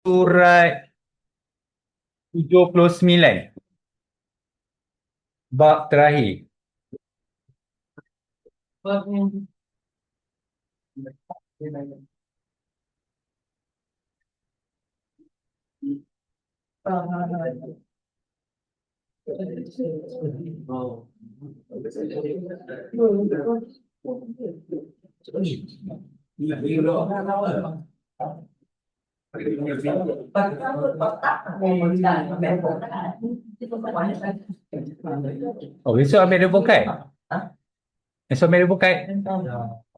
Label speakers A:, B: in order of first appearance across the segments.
A: surat 79 bab terakhir. Oh, besok ambil dia bukai? Besok ambil dia bukai?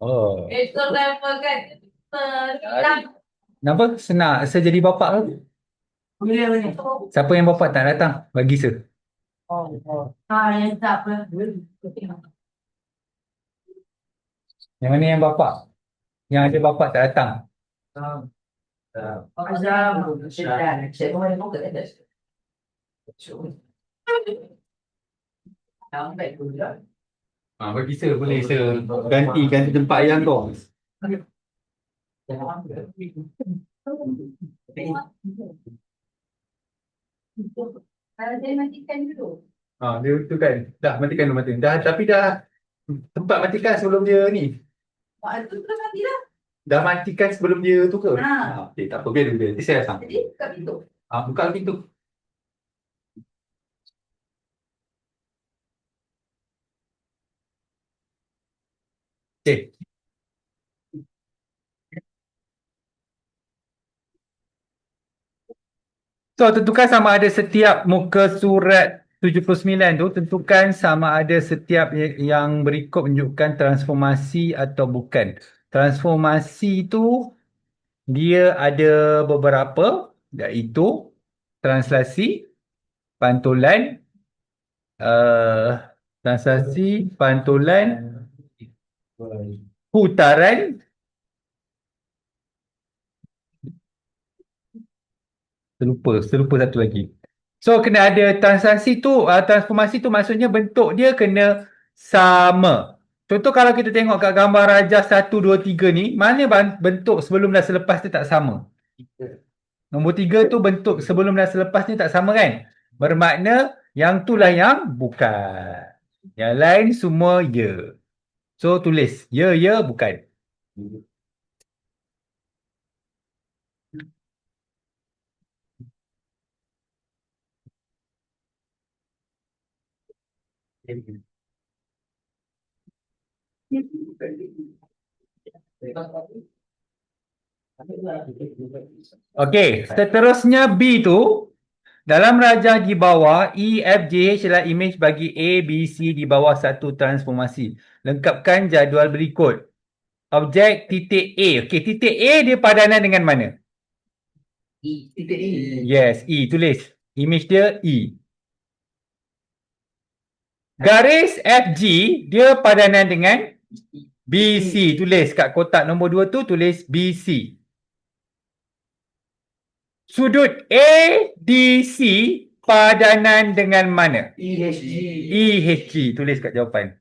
A: Oh. Kenapa? Senang. Saya jadi bapak ke? Siapa yang bapak tak datang? Bagi saya. Yang mana yang bapak? Yang ada bapak tak datang? Bagi saya boleh saya ganti tempat yang tu.
B: Dia matikan dulu.
A: Dia tu kan. Dah matikan dulu mati. Dah tapi dah tempat matikan sebelum dia ni.
B: Itu terus mati dah.
A: Dah matikan sebelum dia tu ke? Okay, tak apa biar dulu. Nanti saya datang.
B: Jadi buka pintu.
A: Buka pintu. Okay. So, tentukan sama ada setiap muka surat 79 tu, tentukan sama ada setiap yang berikut menunjukkan transformasi atau bukan. Transformasi tu, dia ada beberapa, iaitu translasi, pantulan, putaran, terlupa satu lagi. So kena ada translasi tu, transformasi tu maksudnya bentuk dia kena sama. Contoh kalau kita tengok kat gambar Rajah 1, 2, 3 ni, mana bentuk sebelum dan selepas dia tak sama? Nombor 3 tu bentuk sebelum dan selepas ni tak sama kan? Bermakna yang tu lah yang bukan. Yang lain semua ya. So tulis ya, bukan. Okey, seterusnya B tu dalam rajah di bawah E, F, G, H adalah imej bagi A, B, C di bawah satu transformasi. Lengkapkan jadual berikut. Objek titik A. Okey, titik A dia padanan dengan mana?
B: Titik E.
A: Yes, E. Tulis. Imej dia E. Garis FG dia padanan dengan BC. Tulis kat kotak nombor 2 tu, tulis BC. Sudut ADC padanan dengan mana?
B: EHG.
A: EHG. Tulis kat jawapan.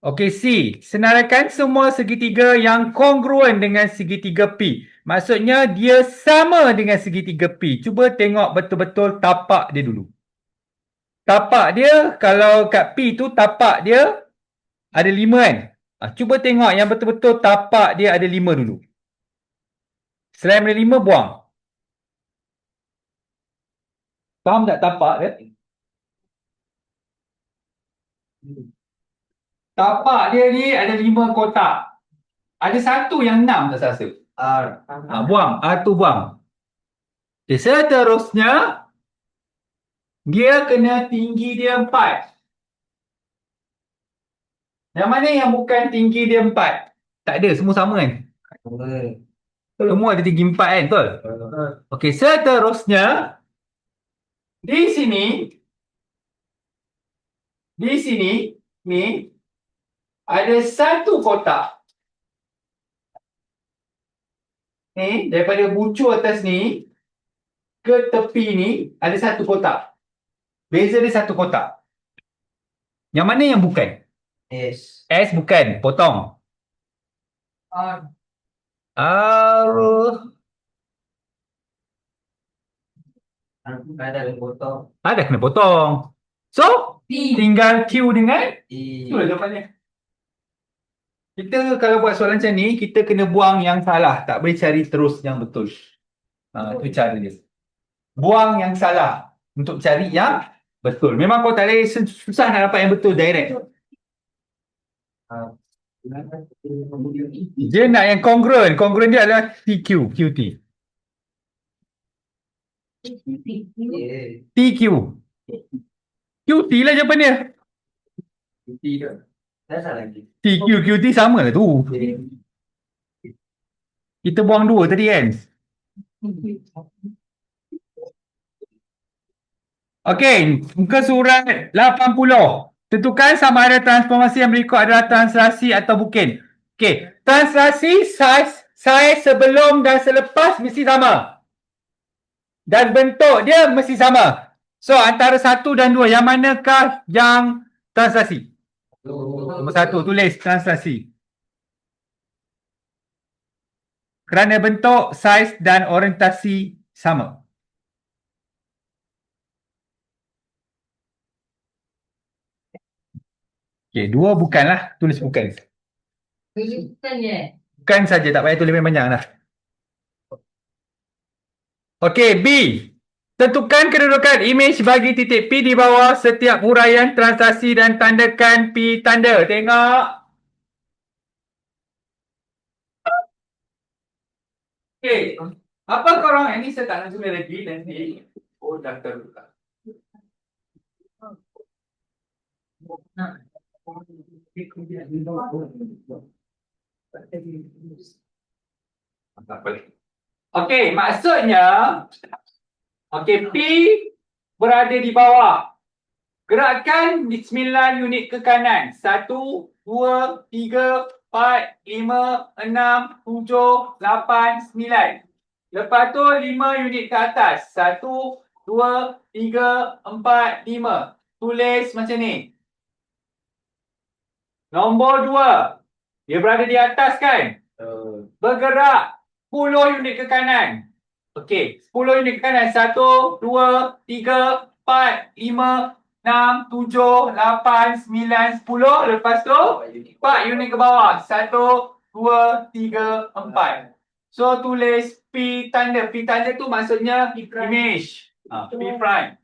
A: Okey, C. Senarakan semua segitiga yang kongruen dengan segitiga P. Maksudnya dia sama dengan segitiga P. Cuba tengok betul-betul tapak dia dulu. Tapak dia, kalau kat P tu tapak dia ada 5 kan? Cuba tengok yang betul-betul tapak dia ada 5 dulu. Selain ada 5, buang. Faham tak tapak dia? Tapak dia ni ada 5 kotak. Ada satu yang 6 tak rasa. Buang. R tu buang. Okay, seterusnya dia kena tinggi dia 4. Yang mana yang bukan tinggi dia 4? Tak ada, semua sama kan? Semua ada tinggi 4 kan, betul? Okey, seterusnya di sini ni ada satu kotak. Ni daripada bucu atas ni ke tepi ni ada satu kotak. Beza dia satu kotak. Yang mana yang bukan? S bukan, potong. R
B: Ada yang potong.
A: Ada kena potong. So,
B: T.
A: tinggal Q dengan
B: T.
A: itulah jawapannya. Kita kalau buat soalan macam ni, kita kena buang yang salah. Tak boleh cari terus yang betul. Itu cara dia. Buang yang salah untuk cari yang betul. Memang kau tak boleh susah nak dapat yang betul direct. Dia nak yang congruent. Congruent dia adalah TQ, QT. TQ. QT lah jawapan dia. TQ, QT sama lah tu. Kita buang dua tadi kan. Okey, muka surat 80. Tentukan sama ada transformasi yang berikut adalah translasi atau bukan. Okey, translasi saiz sebelum dan selepas mesti sama. Dan bentuk dia mesti sama. So, antara 1 dan 2, yang manakah yang translasi? Nombor 1, tulis translasi. Kerana bentuk, saiz dan orientasi sama. Okey, 2 bukanlah, tulis bukan. Bukan saja, tak payah tulis banyak lah. Okey, B. Tentukan kedudukan imej bagi titik P di bawah setiap huraian translasi dan tandakan P tanda. Tengok. Okey. Apa korang? Ini saya tak nak tulis lagi nanti. Oh, dah terbuka. Tak boleh. Okey, maksudnya okey, P berada di bawah. Gerakkan 9 unit ke kanan. 1, 2, 3, 4, 5, 6, 7, 8, 9. Lepas tu 5 unit ke atas. 1, 2, 3, 4, 5. Tulis macam ni. Nombor 2. Dia berada di atas kan? Bergerak 10 unit ke kanan. Okey, 10 unit ke kanan. 1, 2, 3, 4, 5, 6, 7, 8, 9, 10. Lepas tu 4 unit ke bawah. 1, 2, 3, 4. So tulis P tanda. P tanda tu maksudnya image. P prime.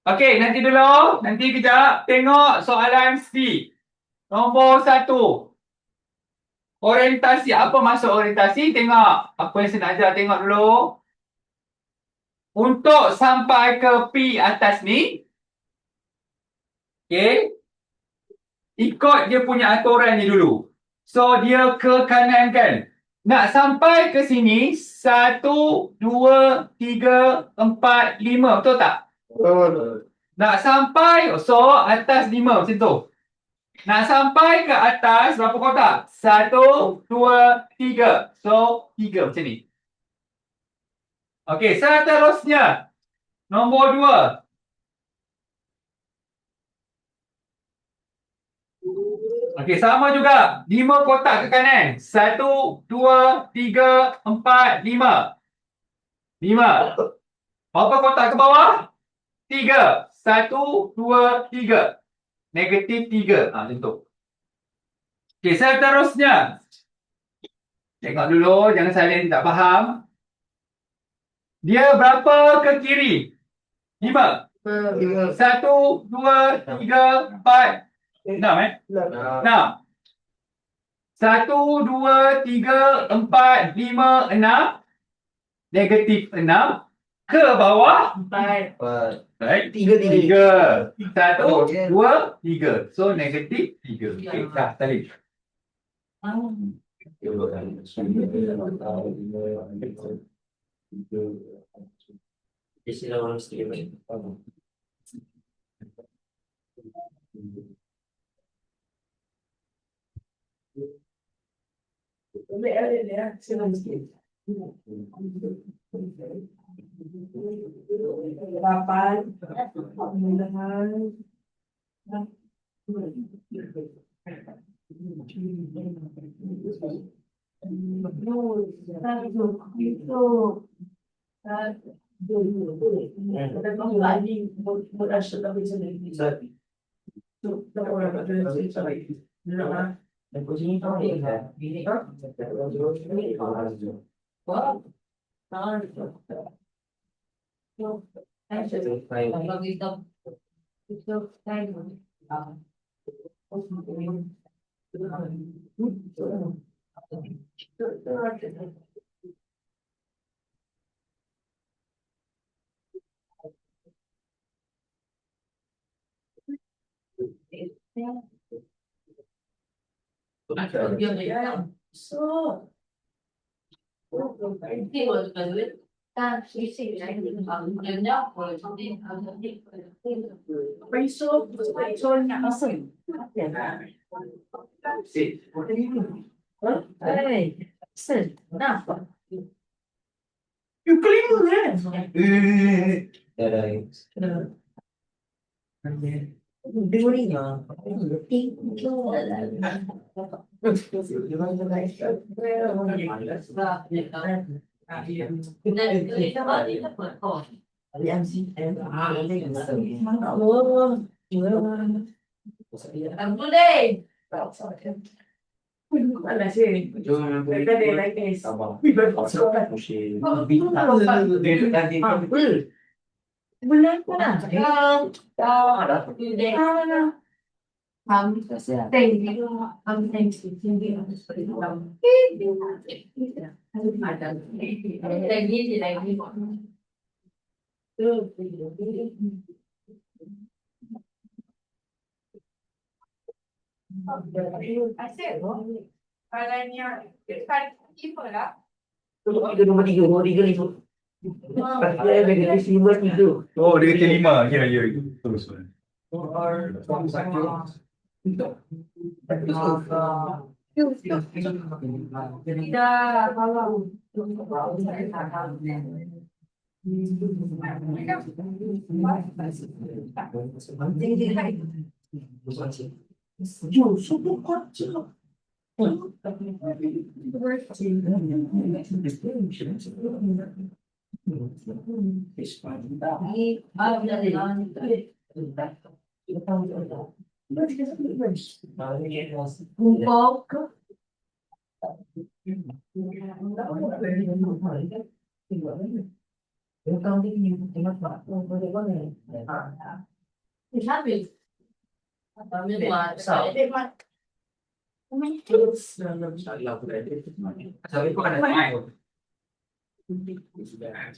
A: Okey, nanti dulu. Nanti kejap. Tengok soalan C. Nombor 1. Orientasi. Apa maksud orientasi? Tengok. Apa yang saya nak ajar. Tengok dulu. Untuk sampai ke P atas ni. Okey. Ikut dia punya aturan ni dulu. So, dia ke kanan kan. Nak sampai ke sini. 1, 2, 3, 4, 5. Betul tak? Betul. Nak sampai. So, atas 5 macam tu. Nak sampai ke atas. Berapa kotak? 1, 2, 3. So, 3 macam ni. Okey, seterusnya. Nombor 2. Okey, sama juga. 5 kotak ke kanan. 1, 2, 3, 4, 5. 5. Berapa kotak ke bawah? 3. 1, 2, 3. Negatif 3. Macam tu. Okey, seterusnya. Tengok dulu. Jangan saya tak faham. Dia berapa ke kiri? 5. 1, 2, 3, 4. 6 6. 1, 2, 3, 4, 5, 6. Negatif 6. Ke bawah 4. Right? 3. 1, 2, 3. So negatif 3. Okay, dah tadi. Oh, dia kata 5. Ya, ya. Terus.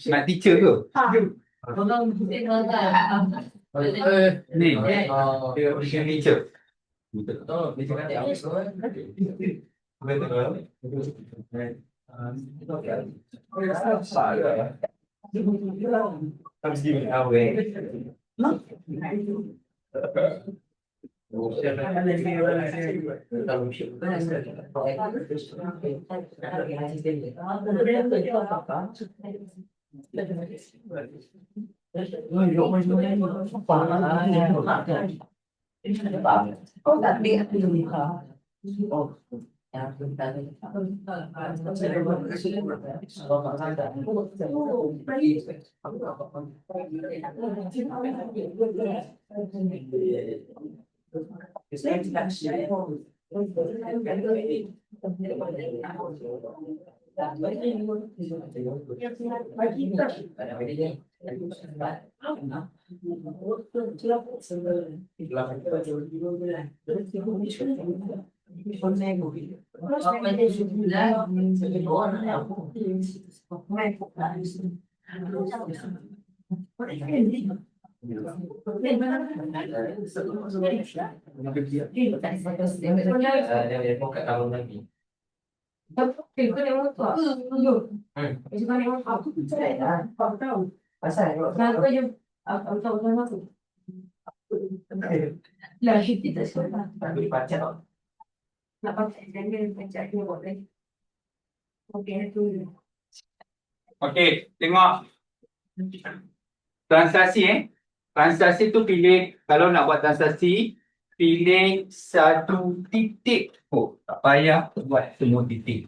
A: Nak teacher ke? Ni. Dia teacher. Okey, tengok transaksi Transaksi tu pilih, kalau nak buat transaksi, pilih satu titik. Oh, tak payah buat semua titik.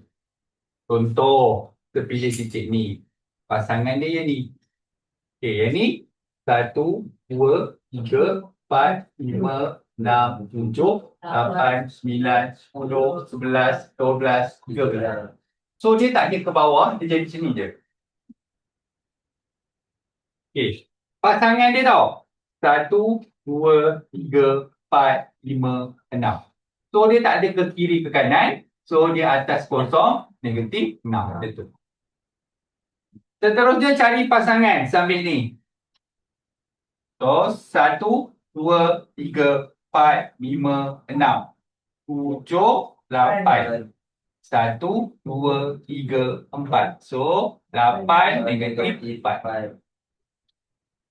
A: Contoh, kita pilih titik ni. Pasangan dia yang ni. Okey, yang ni 1, 2, 3, 4, 5, 6, 7, 8, 9, 10, 11, 12, 13. So dia tak dia ke bawah, dia jadi sini je. Okey. Pasangan dia tau. 1, 2, 3, 4, 5, 6. So dia tak ada ke kiri ke kanan. So dia atas kosong, negatif 6. Betul. Seterusnya cari pasangan sambil ni. So 1, 2, 3, 4, 5, 6, 7, 8. 1, 2, 3, 4. So 8 negatif 4.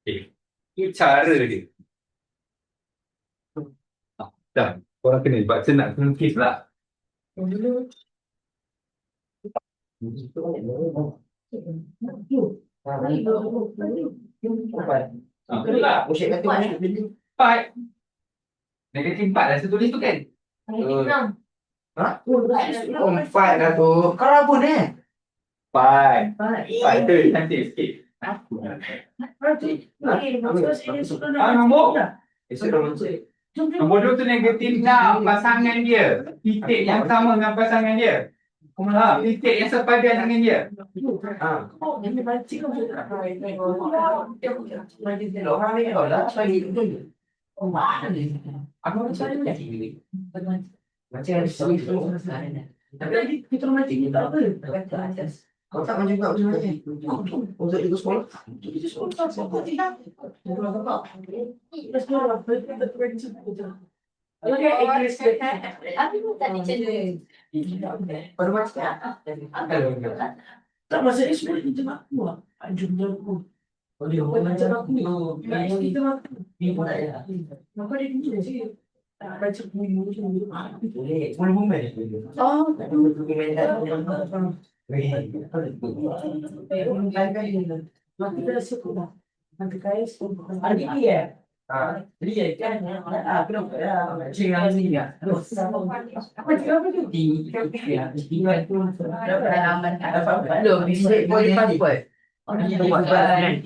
A: Okay. Itu cara dia. Dah. Korang kena baca nak lukis lah. Itulah. 4. Negatif 4 dah saya tulis tu kan?
C: Empat dah tu. Kau apa ni?
A: 4. 4 tu cantik sikit. Nombor? Nombor 2 tu negatif 6. Pasangan dia. Titik yang sama dengan pasangan dia. Titik yang sepadan dengan dia.
C: Kau tak maju juga macam mana? Untuk ikut sekolah? Pada macam tak masa ni semua kita aku lah. Jumlah aku. Oh dia macam aku. Kita aku. Ni pun tak ada. Maka dia tunjuk sih. Baca buku macam ni. Boleh. Boleh bumen. Oh. Bumen dah. Kita dah sekolah. Nanti kaya sekolah. Adik dia. Dia kan. Kenapa? Cakap ni ya. Apa cakap tu? Tinggal tu. Belum. Boleh dapat. Kita buat orang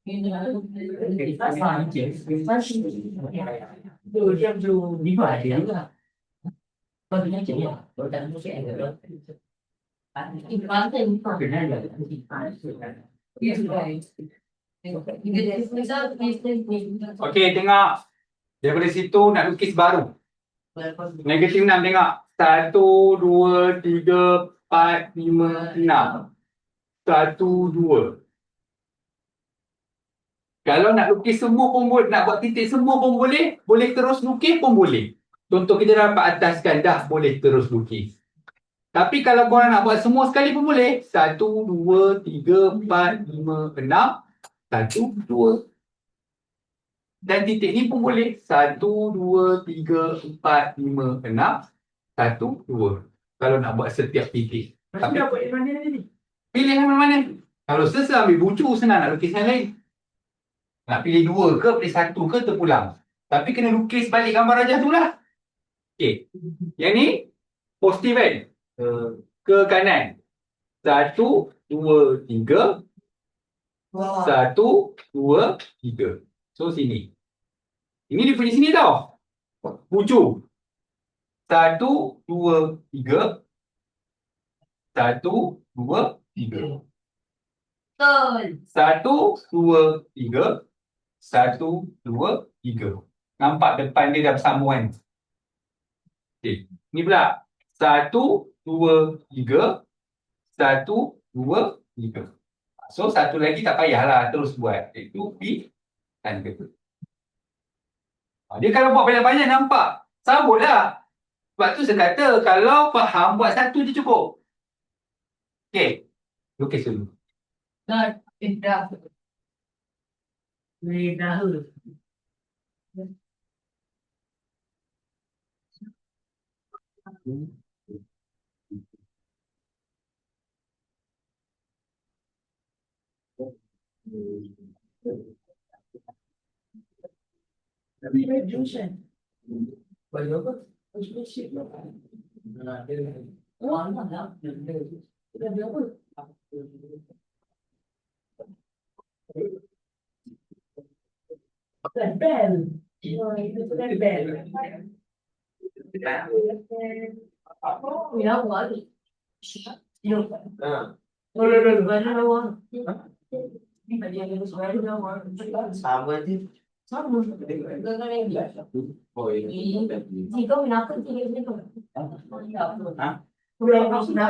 C: Dù em dù đi ngoài thì đúng là con thứ nhất chỉ là tôi đang sẽ ở cái này là
A: Okey, tengok. Daripada situ nak lukis baru. Negatif 6 tengok. 1, 2, 3, 4, 5, 6. 1, 2. Kalau nak lukis semua pun boleh, nak buat titik semua pun boleh, boleh terus lukis pun boleh. Contoh kita dapat ataskan, dah boleh terus lukis. Tapi kalau korang nak buat semua sekali pun boleh. 1, 2, 3, 4, 5, 6. 1, 2. Dan titik ni pun boleh. 1, 2, 3, 4, 5, 6. 1, 2. Kalau nak buat setiap titik.
C: Tapi nak buat yang mana ni?
A: Pilih yang mana-mana. Kalau selesai ambil bucu, senang nak lukis yang lain. Nak pilih 2 ke, pilih 1 ke, terpulang. Tapi kena lukis balik gambar rajah tu lah. Okey. Yang ni, positif kan? Ke kanan. 1, 2, 3. 1, 2, 3. So, sini. Ini dia punya sini tau. Bucu. 1, 2, 3. 1, 2, 3.
B: Betul.
A: 1, 2, 3. 1, 2, 3. Nampak depan dia dah bersambung kan? Okey. Ni pula. 1, 2, 3. 1, 2, 3. So, satu lagi tak payahlah terus buat. Itu P dan K. Dia kalau buat banyak-banyak nampak. Sabutlah. Sebab tu saya kata kalau faham buat satu je cukup. Okey. Lukis dulu.
B: Dah. Dah.
C: Ni dah. Tapi dia juice. Banyak apa? Juice sih. Nah, dia. Oh, mana? Dia apa? Bel. Itu kan bel.
B: Ya, buat.
C: Yo. Oh, no. Sama je. Sama. Oh, ini.
B: Jika kenapa tiga ni tu?
C: Kenapa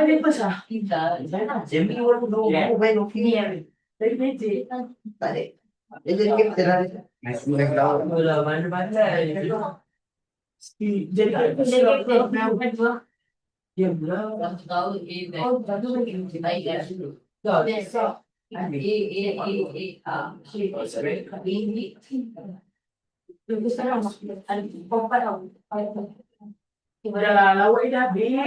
C: dia besar?
B: Tidak.
C: Jadi orang tu main okey. Tapi meje. Tak ada. Dia jadi kita dah. Mula mana-mana. Jadi kita nak buat dia pula.
B: Tahu ini. Oh, tahu lagi. Baik dah.
C: Dah lawak dah habis.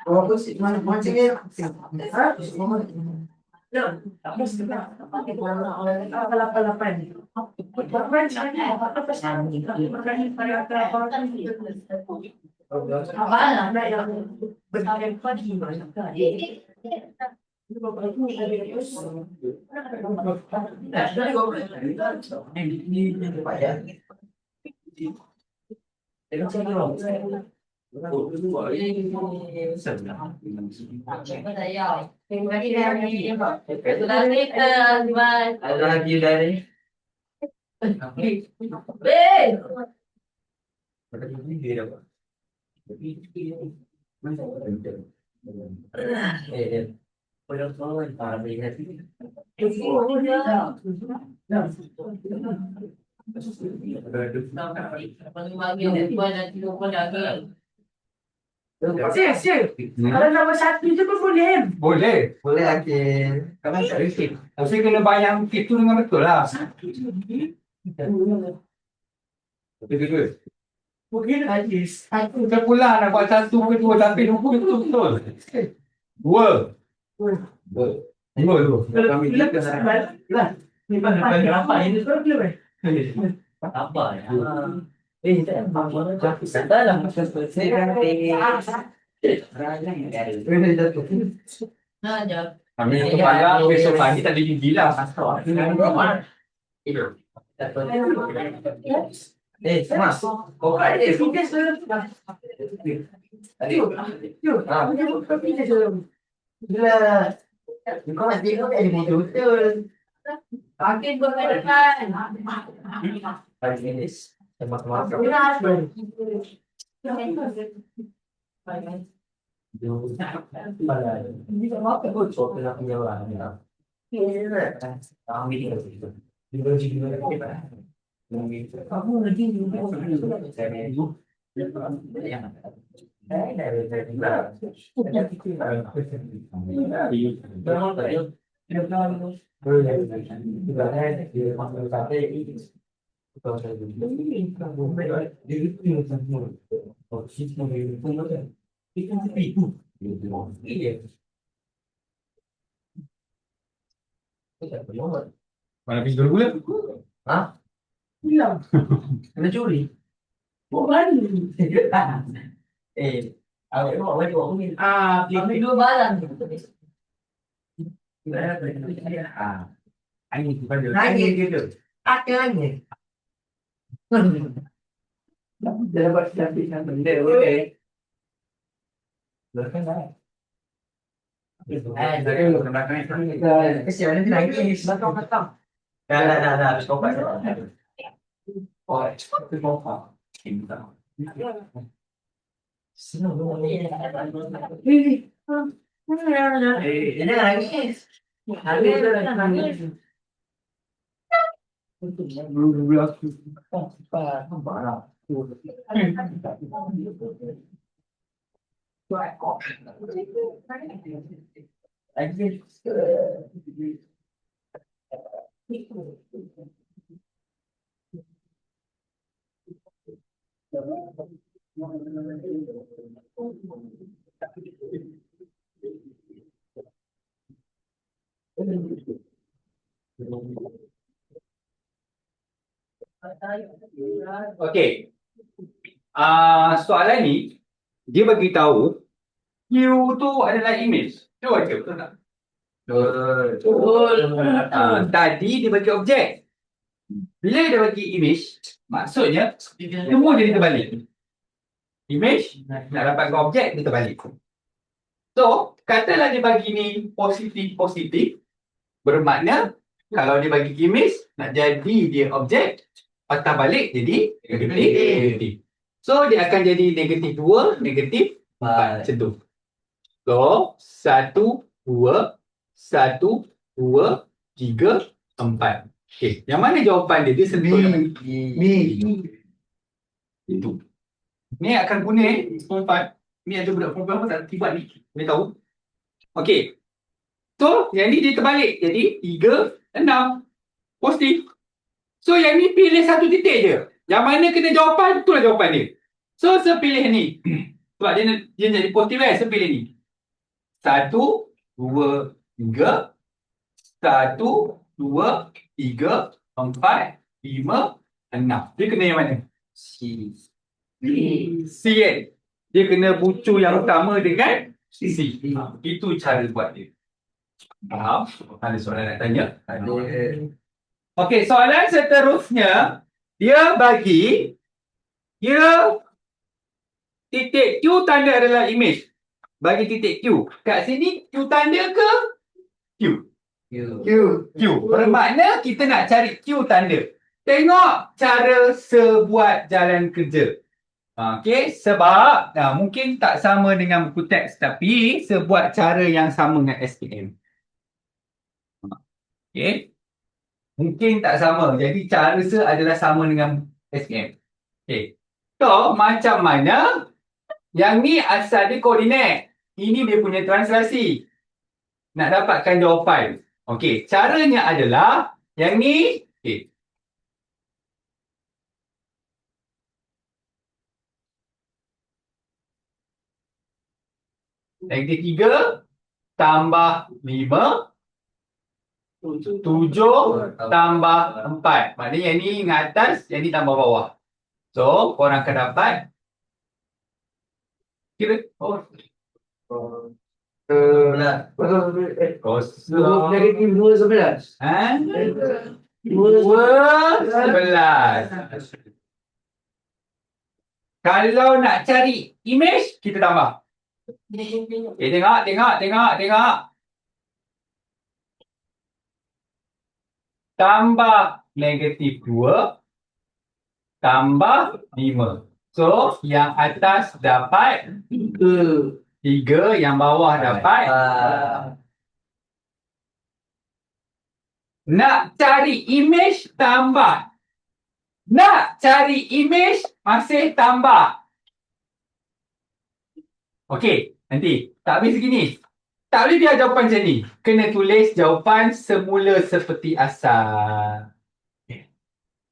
C: Oh, aku sih mana macam ni. Ada lagi dari. Kalau nombor 1 tu pun boleh.
A: Boleh.
C: Boleh Akil.
A: Kalau tak risik. Tapi kena bayang itu dengan betul lah. Betul-betul.
C: Mungkin hadis.
A: Aku terpulang nak buat 1 ke 2 tapi 2 betul-betul. 2. 2.
C: Kalau bilang kesabaran lah. Ni pada apa ini tu belum
D: Apa ya? Tak apa. Saya dah
B: Nah, jap.
A: Kami tu malam, besok pagi tak ada gigi lah.
C: Mas, kau kan ada fikir sudah. Gila. Kau nak tengok ada betul.
B: Pakai berkaitan.
C: Hari ini teman-teman.
A: Mana pergi gula-gula?
C: Hah? Hilang. Kena curi. Awak bawa baju awak ni.
B: Ambil 2 barang.
C: Angin pada. Angin gitu. Ada angin. Dah dapat benda boleh. Belakang dah. Kesian nanti nangis. Belakang. Dah. Habis kompak. Oh, itu kompak. Senang dong. Jangan nangis. Nangis.
A: Okey. Soalan ni dia bagi tahu Q tu adalah image. Betul ke? Betul tak?
B: Betul.
A: Tadi dia bagi objek. Bila dia bagi image, maksudnya semua jadi terbalik. Image nak dapatkan objek dia terbalik. So, katalah dia bagi ni positif, bermakna kalau dia bagi image nak jadi dia objek, patah balik jadi negatif. So, dia akan jadi negatif 2, negatif 4 macam tu. So, 1, 2, 1, 2, 3, 4. Okey, yang mana jawapan dia? Dia sentuh itu. Ni akan kuning, 4. Ni ada budak perempuan pun tak tiba ni. Boleh tahu? Okey. So, yang ni dia terbalik. Jadi, 3, 6. Positif. So, yang ni pilih satu titik je. Yang mana kena jawapan, itulah jawapan dia. So, saya pilih ni. Sebab dia jadi positif kan? Saya pilih ni. 1, 2, 3. 1, 2, 3, 4, 5, 6. Dia kena yang mana? C kan? Dia kena bucu yang utama dengan C. Itu cara buat dia. Faham? Ada soalan nak tanya? Ada. Okey, soalan seterusnya. Dia bagi titik Q tanda adalah image. Bagi titik Q. Kat sini Q tanda ke Q? Q. Bermakna kita nak cari Q tanda. Tengok cara sebuat jalan kerja. Okey, sebab mungkin tak sama dengan buku teks tapi sebuat cara yang sama dengan SPM. Okey. Mungkin tak sama. Jadi cara adalah sama dengan SPM. Okey. So, macam mana yang ni asal dia koordinat. Ini dia punya translasi. Nak dapatkan jawapan. Okey, caranya adalah yang ni. Okey. Negatif 3 tambah 5, 7 tambah 4. Maknanya yang ni dengan atas, yang ni tambah bawah. So, korang akan dapat kira Kosong.
C: Negatif 2 11.
A: Ha?
C: 2
A: 11. Kalau nak cari image, kita tambah. Tengok. Tambah negatif 2 tambah 5. So, yang atas dapat 3, yang bawah dapat. Nak cari image, tambah. Nak cari image, masih tambah. Okey, nanti. Tak habis segini. Tak boleh biar jawapan macam ni. Kena tulis jawapan semula seperti asal.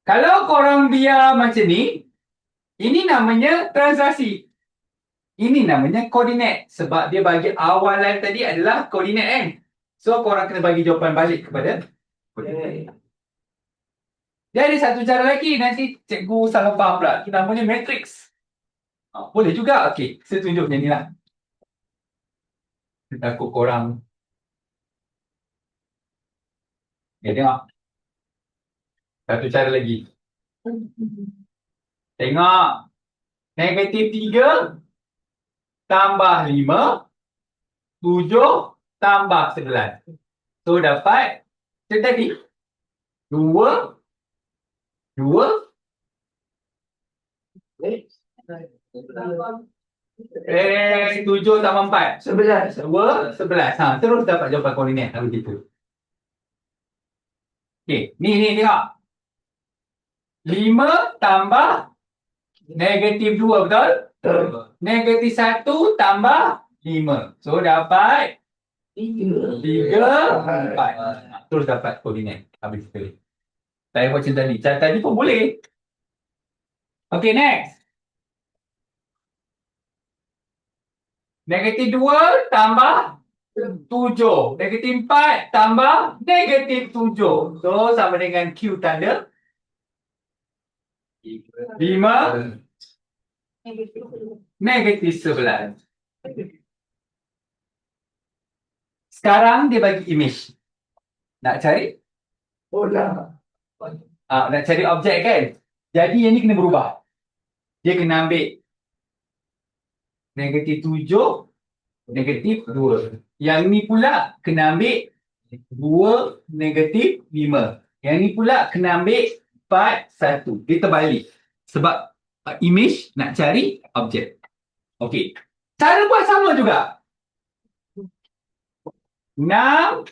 A: Kalau korang biar macam ni, ini namanya translasi. Ini namanya koordinat. Sebab dia bagi awalan tadi adalah koordinat kan. So, korang kena bagi jawapan balik kepada koordinat. Dia ada satu cara lagi. Nanti cikgu salah faham pula. Itu namanya matrix. Boleh juga. Okey, saya tunjuk macam ni lah. Takut korang. Tengok. Satu cara lagi. Tengok. Negatif 3 tambah 5. 7 tambah 11. So, dapat. Macam tadi. 2. 7 tambah 4.
C: 11.
A: 2, 11. Terus dapat jawapan koordinat. Begitu. Okey, ni tengok. 5 tambah negatif 2, betul? Negatif 1 tambah 5. So, dapat 3, 4. Terus dapat koordinat. Habis sekali. Saya buat macam tadi. Cara tadi pun boleh. Okey, next. Negatif 2 tambah 7. Negatif 4 tambah negatif 7. So, sama dengan Q tanda 5 negatif 11. Sekarang dia bagi image. Nak cari? Nak cari objek kan? Jadi yang ni kena berubah. Dia kena ambil negatif 7, negatif 2. Yang ni pula kena ambil 2, negatif 5. Yang ni pula kena ambil 4, 1. Dia terbalik. Sebab image nak cari objek. Okey. Cara buat sama juga. 6.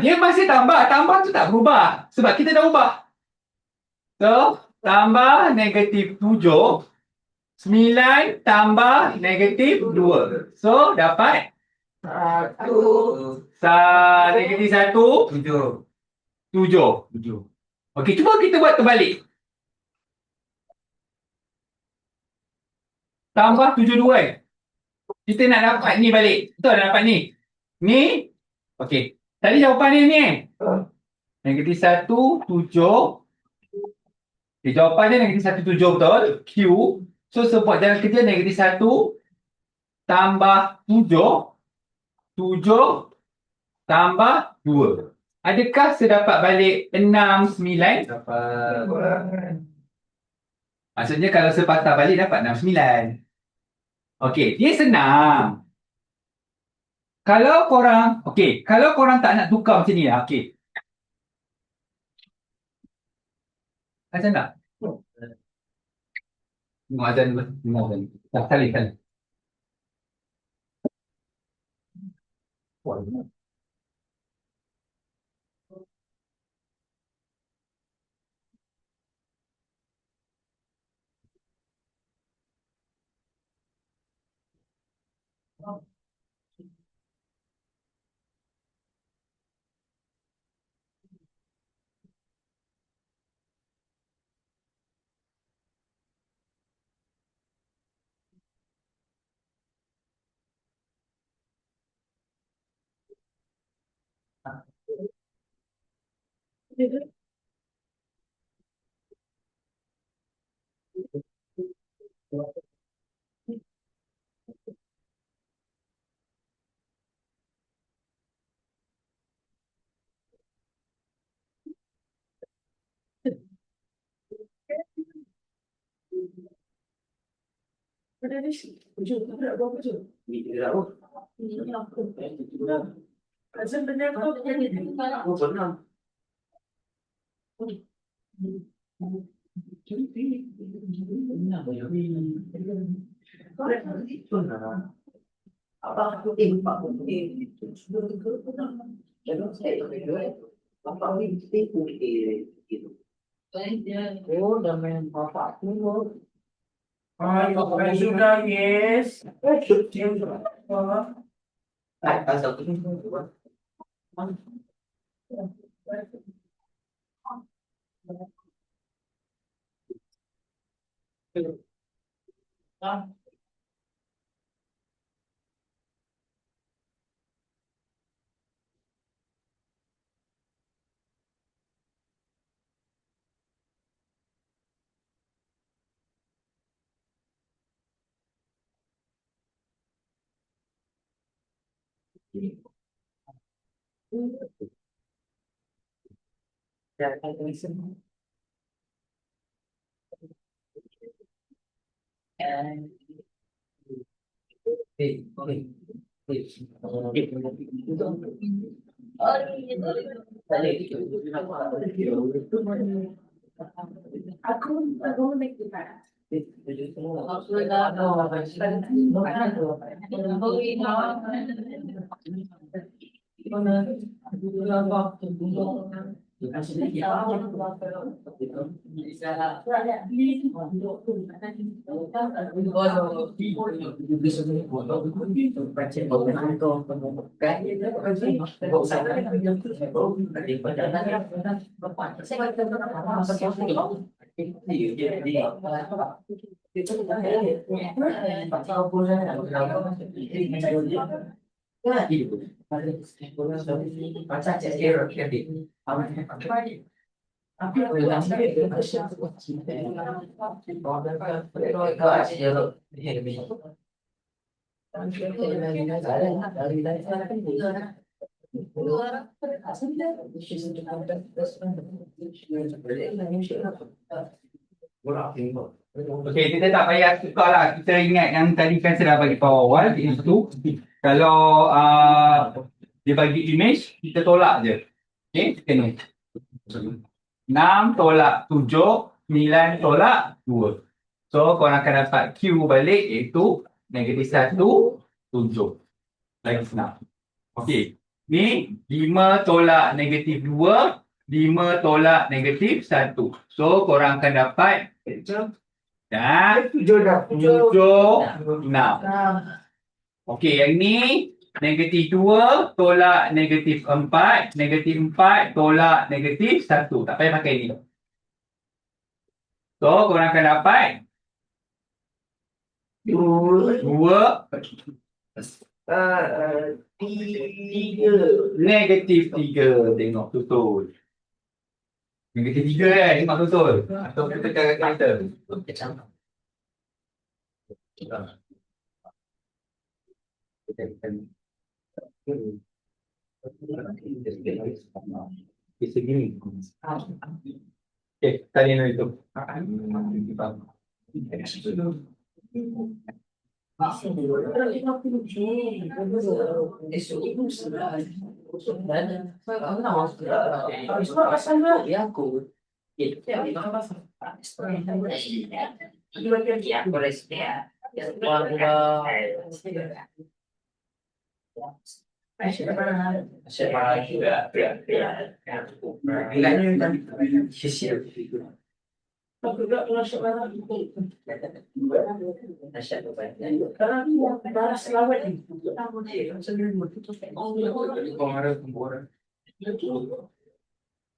A: Dia masih tambah. Tambah tu tak berubah. Sebab kita dah ubah. So, tambah negatif 7. 9 tambah negatif 2. So, dapat 1. Negatif 1. 7. Okey, cuba kita buat terbalik. Tambah 72 kan? Kita nak dapat ni balik. Betul nak dapat ni? Ni? Okey. Tadi jawapan dia ni kan? Negatif 1, 7. Okay, jawapan dia negatif 1, 7 betul? Q. So, sebab jalan kerja negatif 1 tambah 7. 7 tambah 2. Adakah saya dapat balik 6, 9?
C: Dapat.
A: Maksudnya kalau saya patah balik dapat 6, 9. Okey, dia senang. Kalau korang tak nak tukar macam ni lah. Okey. Macam tak? Tengok azan dulu. Tengok azan. Tak, kali.
C: Oh, dah main bapak dulu. Sudah, yes. Aku naik di mana?
A: Okey, kita tak payah tukar lah. Kita ingat yang tadi kan saya dah bagi tahu awal, iaitu kalau dia bagi image, kita tolak je. Okey, kita ni. 6 tolak 7, 9 tolak 2. So, korang akan dapat Q balik iaitu -1, 7. Lagi senang. Okey, ni 5 tolak -2, 5 tolak -1. So, korang akan dapat dan 6. Okey, yang ni -2 tolak -4, -4 tolak -1. Tak payah pakai ni. So, korang akan dapat 2 -3. Tengok betul. -3 kan? Tengok betul. Atau kita tekan kalkulator. Segini. Okey, tadi itu.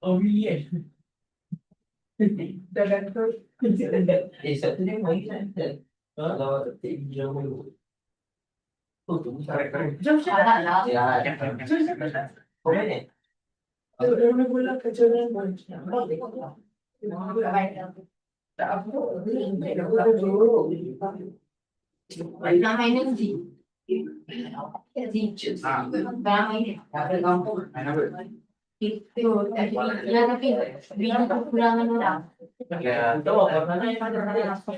A: Oh, really?
B: Itu ya tapi biji kekurangan orang.
D: Ya, tahu apa mana yang ada.
B: Apa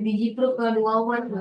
B: biji pro kedua wan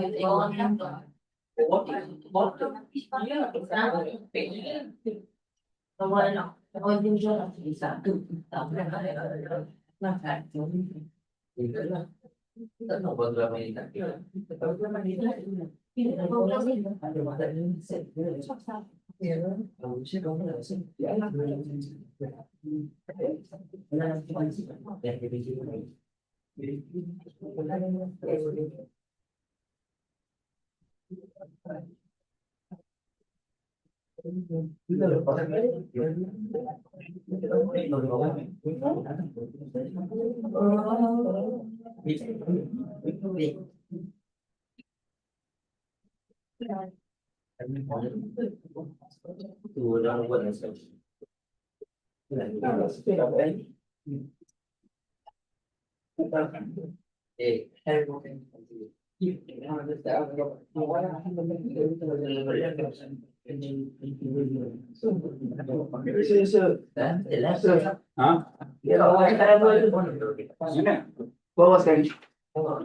C: Bawa sekali.
A: Oh,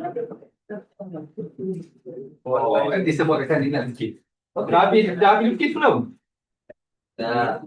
A: nanti sebut kesan dia nak sikit. Dah habis lukis belum?
D: Dah.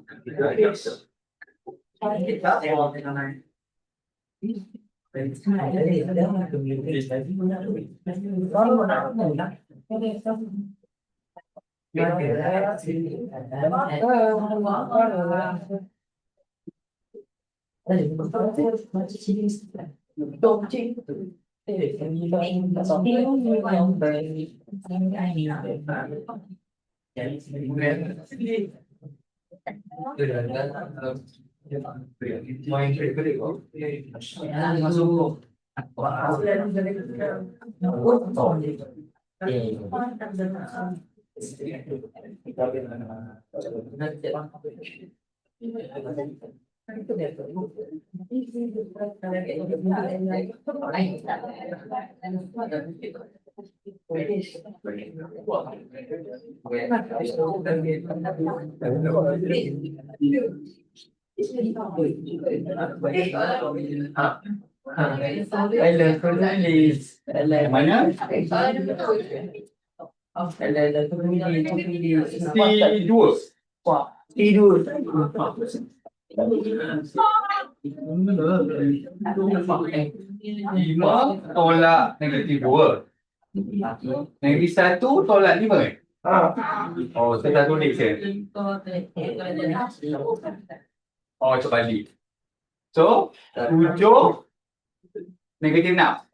A: Mana? T2.
C: Tidur.
A: Lima tolak negatif 2. Negatif 1 tolak 5. Oh, saya tak tulis je. Oh, terbalik. So, 7 negatif 6.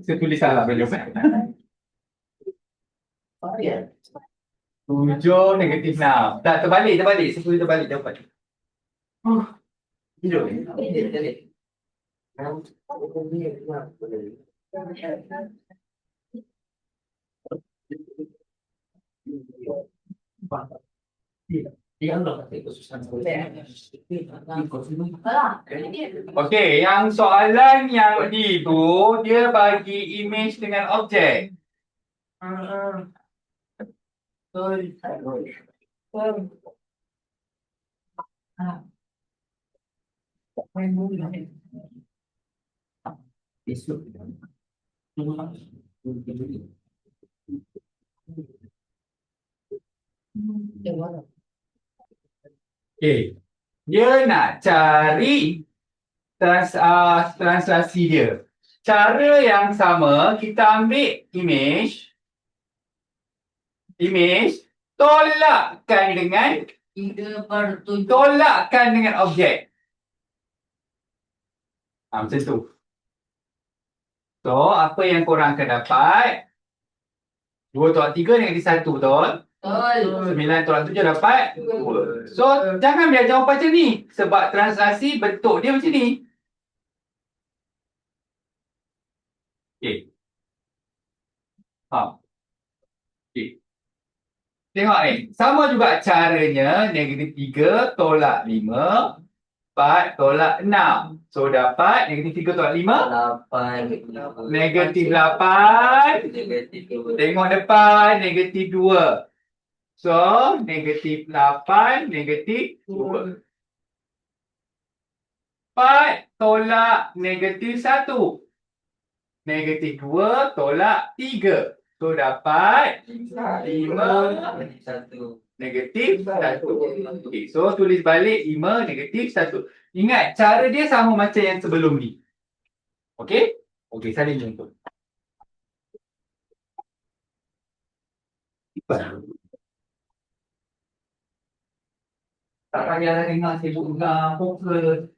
A: Saya tulis salah benda. 7 negatif 6. Tak, terbalik. 10 terbalik dapat. Okey, yang soalan yang ni tu dia bagi image dengan objek. Okey. Dia nak cari translasi dia. Cara yang sama, kita ambil image, tolakkan dengan objek. Macam tu. So, apa yang korang akan dapat? 2 tolak 3 negatif 1, betul? 9 tolak 7 dapat 2. So, jangan biar jawapan macam ni. Sebab translasi bentuk dia macam ni. Okay. Okay. Tengok ni. Sama juga caranya. Negatif 3 tolak 5. 4 tolak 6. So, dapat negatif 3 tolak 5.
D: 8.
A: Negatif 8.
D: Negatif 2.
A: Tengok depan. Negatif 2. So, negatif 8, negatif 2. 4 tolak negatif 1. Negatif 2 tolak 3. So, dapat 5
D: 1.
A: negatif 1. Okay, so tulis balik 5 negatif 1. Ingat, cara dia sama macam yang sebelum ni. Okay? Okay, salin contoh. Tak payahlah dengar sibuk pegang fokus.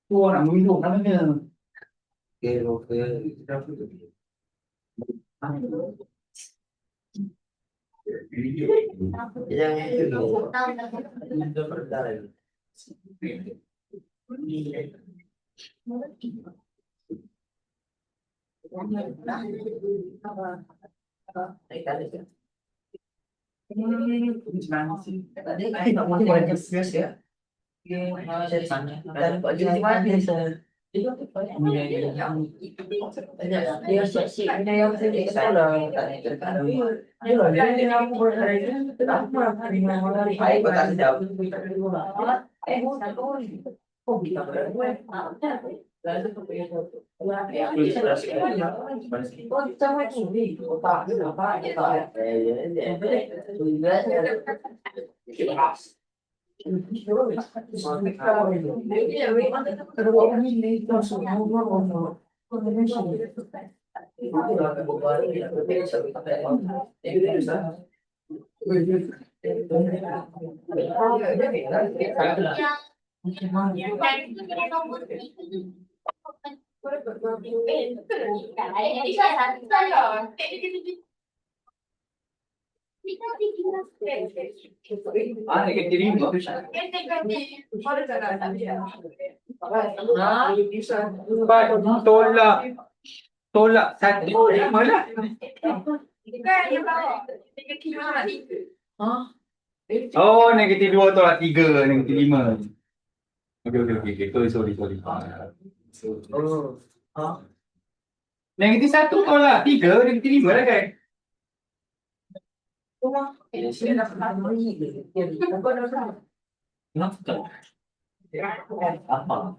A: Tu orang nak menunjuk namanya.
D: Okay, okay. Yang itu. Itu pertanyaan.
A: Negatif 5. Tolak 1. 5 lah. Oh, negatif 2 tolak 3. Negatif 5. Okay. Sorry. Negatif 1 tolak 3. Negatif 5 lah kan?
D: Apa?